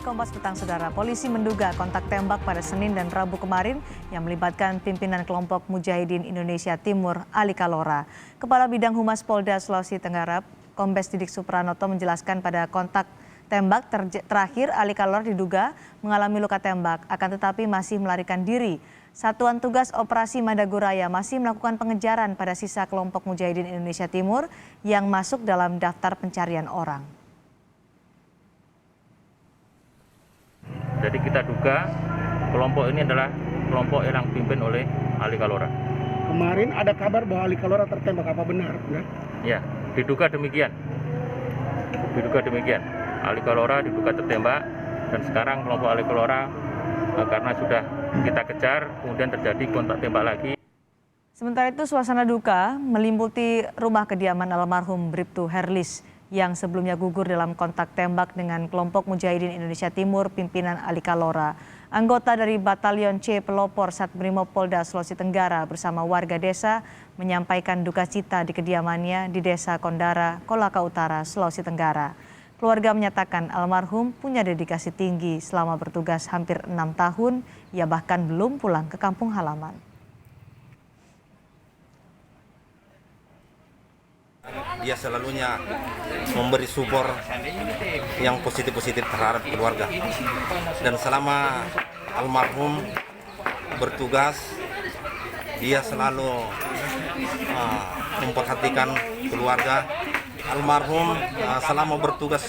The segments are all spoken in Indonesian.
Kompas Petang, Saudara. Polisi menduga kontak tembak pada Senin dan Rabu kemarin yang melibatkan pimpinan kelompok Mujahidin Indonesia Timur, Ali Kalora. Kepala Bidang Humas Polda Sulawesi Tenggara, Kombes Didik Supranoto menjelaskan pada kontak tembak terakhir Ali Kalora diduga mengalami luka tembak, akan tetapi masih melarikan diri. Satuan Tugas Operasi Madagoraya masih melakukan pengejaran pada sisa kelompok Mujahidin Indonesia Timur yang masuk dalam daftar pencarian orang. Jadi kita duga kelompok ini adalah kelompok yang dipimpin oleh Ali Kalora. Kemarin ada kabar bahwa Ali Kalora tertembak, apa benar? Ya, diduga demikian. Ali Kalora diduga tertembak dan sekarang kelompok Ali Kalora karena sudah kita kejar, kemudian terjadi kontak tembak lagi. Sementara itu suasana duka meliputi rumah kediaman almarhum Bribtu Herlis yang sebelumnya gugur dalam kontak tembak dengan kelompok Mujahidin Indonesia Timur pimpinan Ali Kalora. Anggota dari Batalion C Pelopor Satbrimob Polda Sulawesi Tenggara bersama warga desa menyampaikan duka cita di kediamannya di Desa Kondara, Kolaka Utara, Sulawesi Tenggara. Keluarga menyatakan almarhum punya dedikasi tinggi selama bertugas hampir 6 tahun, ia bahkan belum pulang ke kampung halaman. Dia selalunya memberi support yang positif-positif terhadap keluarga. Dan selama almarhum bertugas, dia selalu memperhatikan keluarga. Almarhum selama bertugas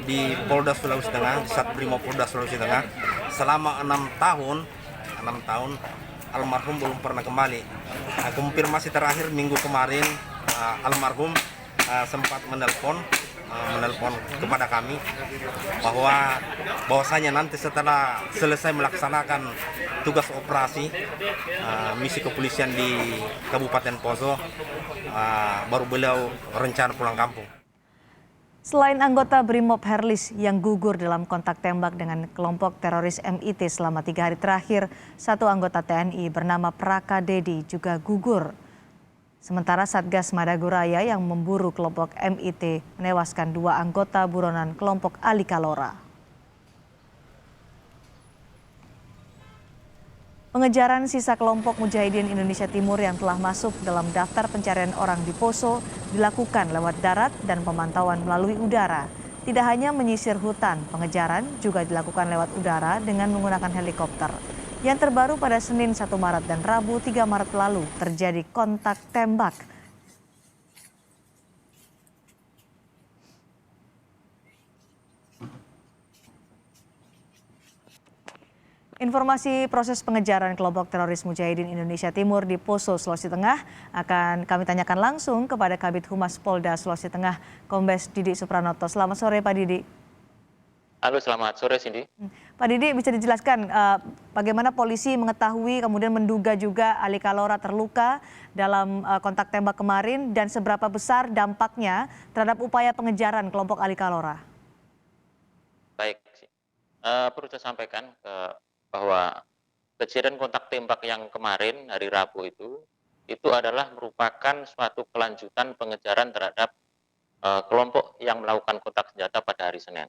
di Polda Sulawesi Tengah, di Satbrimob Polda Sulawesi Tengah, selama 6 tahun almarhum belum pernah kembali. Konfirmasi terakhir minggu kemarin almarhum sempat menelpon kepada kami bahwasanya nanti setelah selesai melaksanakan tugas operasi misi kepolisian di Kabupaten Poso, baru beliau rencana pulang kampung. Selain anggota Brimob Herlis yang gugur dalam kontak tembak dengan kelompok teroris MIT selama 3 hari terakhir, satu anggota TNI bernama Praka Dedi juga gugur. Sementara Satgas Madagoraya yang memburu kelompok MIT menewaskan 2 anggota buronan kelompok Ali Kalora. Pengejaran sisa kelompok Mujahidin Indonesia Timur yang telah masuk dalam daftar pencarian orang di Poso dilakukan lewat darat dan pemantauan melalui udara. Tidak hanya menyisir hutan, pengejaran juga dilakukan lewat udara dengan menggunakan helikopter. Yang terbaru pada Senin 1 Maret dan Rabu 3 Maret lalu terjadi kontak tembak. Informasi proses pengejaran kelompok teroris Mujahidin Indonesia Timur di Poso, Sulawesi Tengah akan kami tanyakan langsung kepada Kabid Humas Polda Sulawesi Tengah, Kombes Didik Supranoto. Selamat sore Pak Didik. Halo, selamat sore Cindy. Pak Didik, bisa dijelaskan bagaimana polisi mengetahui kemudian menduga juga Ali Kalora terluka dalam kontak tembak kemarin dan seberapa besar dampaknya terhadap upaya pengejaran kelompok Ali Kalora? Baik, perlu saya sampaikan bahwa kejadian kontak tembak yang kemarin hari Rabu itu adalah merupakan suatu kelanjutan pengejaran terhadap kelompok yang melakukan kontak senjata pada hari Senin.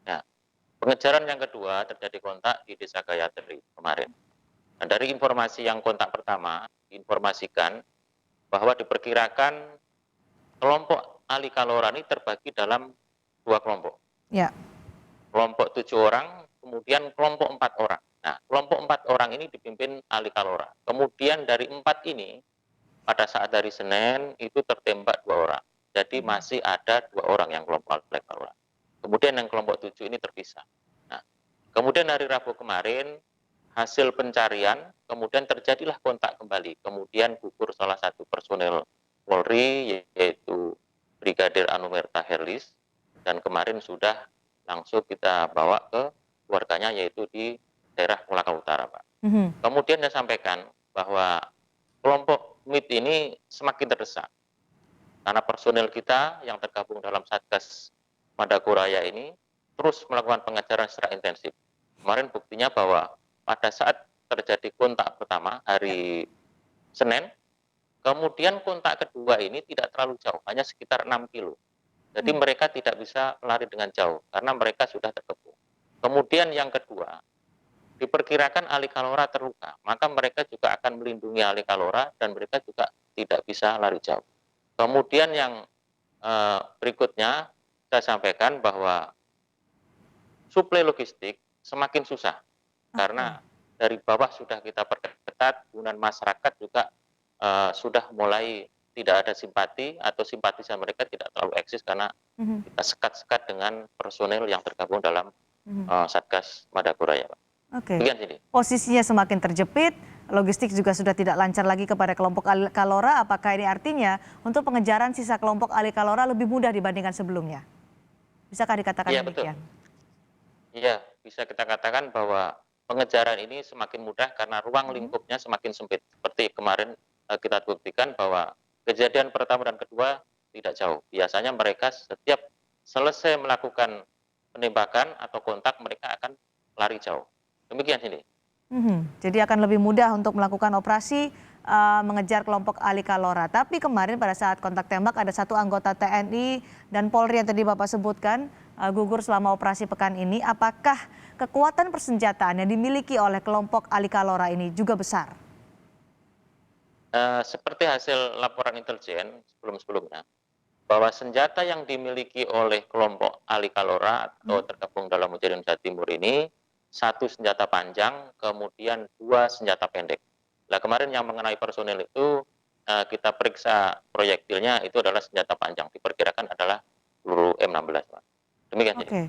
Nah, pengejaran yang kedua terjadi kontak di Desa Gayatri kemarin. Nah, dari informasi yang kontak pertama diinformasikan bahwa diperkirakan kelompok Ali Kalora ini terbagi dalam 2 kelompok. Ya. Kelompok 7 orang, kemudian kelompok 4 orang. Nah, kelompok 4 orang ini dipimpin Ali Kalora. Kemudian dari 4 ini pada saat hari Senin itu tertembak 2 orang. Jadi masih ada 2 orang yang kelompok Ali Kalora. Kemudian yang kelompok 7 ini terpisah. Nah, kemudian hari Rabu kemarin hasil pencarian kemudian terjadilah kontak kembali. Kemudian gugur salah satu personel Polri yaitu Brigadir Anumerta Herlis dan kemarin sudah langsung kita bawa ke keluarganya yaitu di daerah Kolaka Utara, Pak. Kemudian saya sampaikan bahwa kelompok MIT ini semakin terdesak karena personel kita yang tergabung dalam Satgas Madagoraya ini terus melakukan pengejaran secara intensif. Kemarin buktinya bahwa pada saat terjadi kontak pertama hari Senin, kemudian kontak kedua ini tidak terlalu jauh, hanya sekitar 6 kilo. Jadi mereka tidak bisa lari dengan jauh karena mereka sudah terkepung. Kemudian yang kedua, diperkirakan Ali Kalora terluka, maka mereka juga akan melindungi Ali Kalora dan mereka juga tidak bisa lari jauh. Kemudian yang berikutnya saya sampaikan bahwa suplai logistik semakin susah karena dari bawah sudah kita perketat, kemudian masyarakat juga sudah mulai tidak ada simpati atau simpatisan mereka tidak terlalu eksis karena kita sekat-sekat dengan personel yang tergabung dalam Satgas Madagoraya, Pak. Oke. Demikian sini. Posisinya semakin terjepit, logistik juga sudah tidak lancar lagi kepada kelompok Ali Kalora. Apakah ini artinya untuk pengejaran sisa kelompok Ali Kalora lebih mudah dibandingkan sebelumnya? Bisakah dikatakan Iya, demikian? Iya, bisa kita katakan bahwa pengejaran ini semakin mudah karena ruang lingkupnya semakin sempit. Seperti kemarin kita buktikan bahwa kejadian pertama dan kedua tidak jauh. Biasanya mereka setiap selesai melakukan penembakan atau kontak, mereka akan lari jauh. Demikian sini. Jadi akan lebih mudah untuk melakukan operasi mengejar kelompok Ali Kalora. Tapi kemarin pada saat kontak tembak ada satu anggota TNI dan Polri yang tadi Bapak sebutkan gugur selama operasi pekan ini. Apakah kekuatan persenjataan yang dimiliki oleh kelompok Ali Kalora ini juga besar? Seperti hasil laporan intelijen sebelum-sebelumnya, bahwa senjata yang dimiliki oleh kelompok Ali Kalora atau tergabung dalam Mujahidin Indonesia Timur ini, satu senjata panjang, kemudian dua senjata pendek. Nah, kemarin yang mengenai personel itu kita periksa proyektilnya itu adalah senjata panjang, diperkirakan adalah peluru M16, Pak. Demikian. Oke.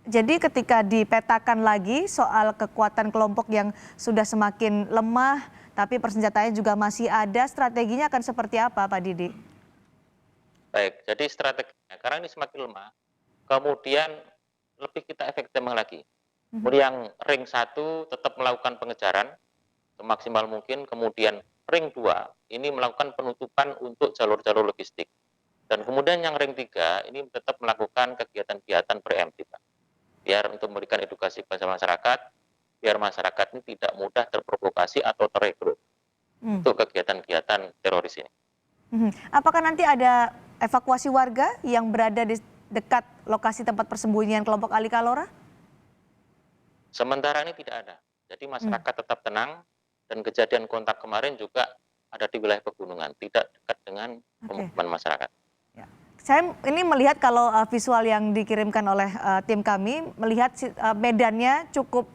Jadi ketika dipetakan lagi soal kekuatan kelompok yang sudah semakin lemah, tapi persenjataannya juga masih ada, strateginya akan seperti apa, Pak Didi? Baik, jadi strateginya karena ini semakin lemah, kemudian lebih kita efektif lagi. Kemudian ring 1 tetap melakukan pengejaran semaksimal mungkin, kemudian ring 2 ini melakukan penutupan untuk jalur-jalur logistik. Dan kemudian yang ring 3 ini tetap melakukan kegiatan-kegiatan preemptif, Pak. Biar untuk memberikan edukasi kepada masyarakat, biar masyarakat ini tidak mudah terprovokasi atau terrekrut untuk kegiatan-kegiatan teroris ini. Apakah nanti ada evakuasi warga yang berada di dekat lokasi tempat persembunyian kelompok Ali Kalora? Sementara ini tidak ada. Jadi masyarakat tetap tenang dan kejadian kontak kemarin juga ada di wilayah pegunungan, tidak dekat dengan pemukiman masyarakat. Ya. Saya ini melihat kalau visual yang dikirimkan oleh tim kami, melihat medannya cukup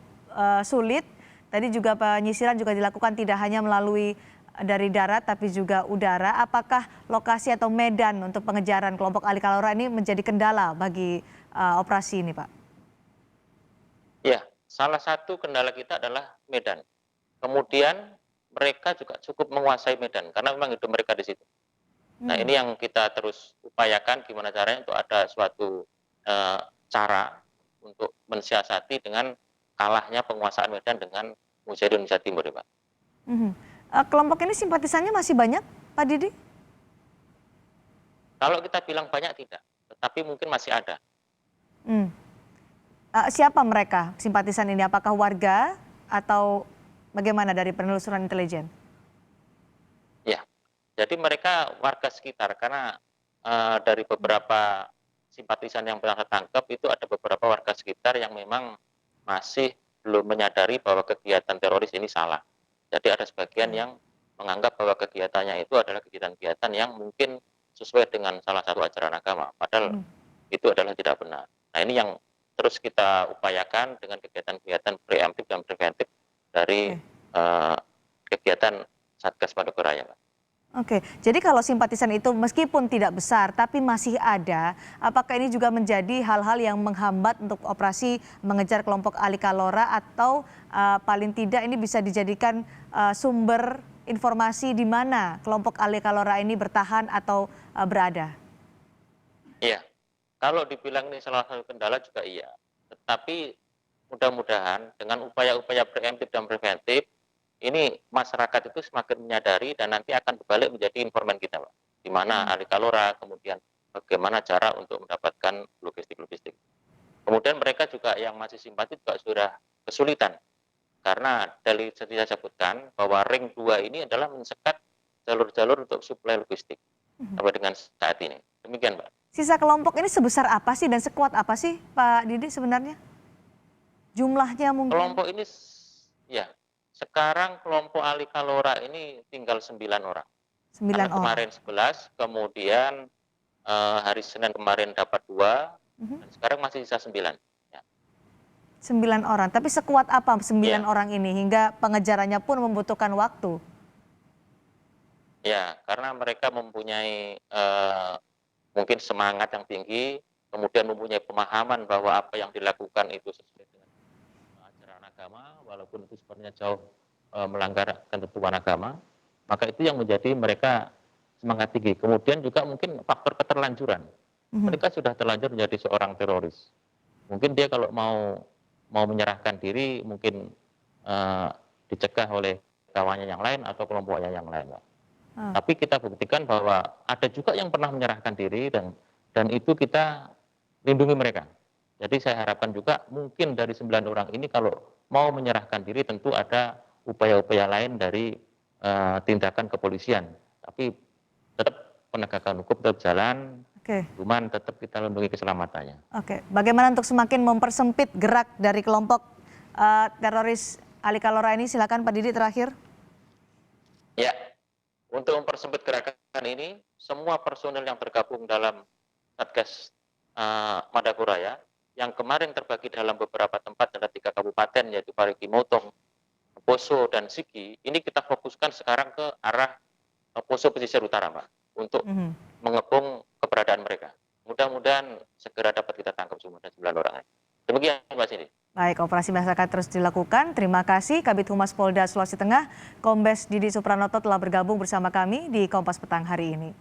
sulit. Tadi juga penyisiran juga dilakukan tidak hanya melalui dari darat tapi juga udara. Apakah lokasi atau medan untuk pengejaran kelompok Ali Kalora ini menjadi kendala bagi operasi ini, Pak? Ya, salah satu kendala kita adalah medan. Kemudian mereka juga cukup menguasai medan karena memang hidup mereka di situ. Nah, ini yang kita terus upayakan gimana caranya untuk ada suatu cara untuk mensiasati dengan kalahnya penguasaan medan dengan Mujahidin Indonesia Timur, Pak. Kelompok ini simpatisannya masih banyak, Pak Didi? Kalau kita bilang banyak tidak, tetapi mungkin masih ada. Siapa mereka simpatisan ini? Apakah warga atau bagaimana dari penelusuran intelijen? Ya, jadi mereka warga sekitar karena dari beberapa simpatisan yang pernah tertangkap itu ada beberapa warga sekitar yang memang masih belum menyadari bahwa kegiatan teroris ini salah. Jadi ada sebagian yang menganggap bahwa kegiatannya itu adalah kegiatan-kegiatan yang mungkin sesuai dengan salah satu ajaran agama, padahal itu adalah tidak benar. Nah, ini yang terus kita upayakan dengan kegiatan-kegiatan preemptif dan preventif dari kegiatan Satgas Madagoraya, Pak. Oke, jadi kalau simpatisan itu meskipun tidak besar tapi masih ada, apakah ini juga menjadi hal-hal yang menghambat untuk operasi mengejar kelompok Ali Kalora atau paling tidak ini bisa dijadikan sumber informasi di mana kelompok Ali Kalora ini bertahan atau berada? Iya, kalau dibilang ini salah satu kendala juga iya, tetapi mudah-mudahan dengan upaya-upaya preemptif dan preventif, ini masyarakat itu semakin menyadari dan nanti akan berbalik menjadi informan kita, Pak. Di mana Ali Kalora, kemudian bagaimana cara untuk mendapatkan logistik-logistik. Kemudian mereka juga yang masih simpati juga sudah kesulitan. Karena dari seperti saya sebutkan bahwa ring 2 ini adalah mensekat jalur-jalur untuk suplai logistik sampai dengan saat ini. Demikian, Pak. Sisa kelompok ini sebesar apa sih dan sekuat apa sih, Pak Didi sebenarnya? Jumlahnya mungkin? Kelompok ini, ya, sekarang kelompok Ali Kalora ini tinggal 9 orang. 9 Karena orang. kemarin 11, kemudian hari Senin kemarin dapat 2, dan sekarang masih sisa 9. 9 orang, tapi sekuat apa 9 Ya. orang ini hingga pengejarannya pun membutuhkan waktu? Ya, karena mereka mempunyai mungkin semangat yang tinggi, kemudian mempunyai pemahaman bahwa apa yang dilakukan itu sesuai dengan ajaran agama, walaupun itu sebenarnya jauh melanggar ketentuan agama, maka itu yang menjadi mereka semangat tinggi. Kemudian juga mungkin faktor keterlanjuran. Mereka sudah terlanjur menjadi seorang teroris. Mungkin dia kalau mau menyerahkan diri, mungkin dicegah oleh kawannya yang lain atau kelompoknya yang lain, Pak. Tapi kita buktikan bahwa ada juga yang pernah menyerahkan diri dan itu kita lindungi mereka. Jadi saya harapkan juga mungkin dari 9 orang ini kalau mau menyerahkan diri tentu ada upaya-upaya lain dari tindakan kepolisian. Tapi tetap penegakan hukum tetap jalan, Oke. cuman tetap kita lindungi keselamatannya. Oke, bagaimana untuk semakin mempersempit gerak dari kelompok teroris Ali Kalora ini? Silakan Pak Didi terakhir. Ya, untuk mempersempit gerakan ini, semua personel yang tergabung dalam Satgas Madagoraya yang kemarin terbagi dalam beberapa tempat ada 3 kabupaten yaitu Parigi Motong, Poso dan Sigi. Ini kita fokuskan sekarang ke arah Poso pesisir utara, Pak, untuk mengepung keberadaan mereka. Mudah-mudahan segera dapat kita tangkap semua dan 9 orang. Demikian, Mbak Cindy. Baik, operasi masyarakat terus dilakukan. Terima kasih Kabid Humas Polda Sulawesi Tengah, Kombes Didi Supranoto telah bergabung bersama kami di Kompas Petang hari ini.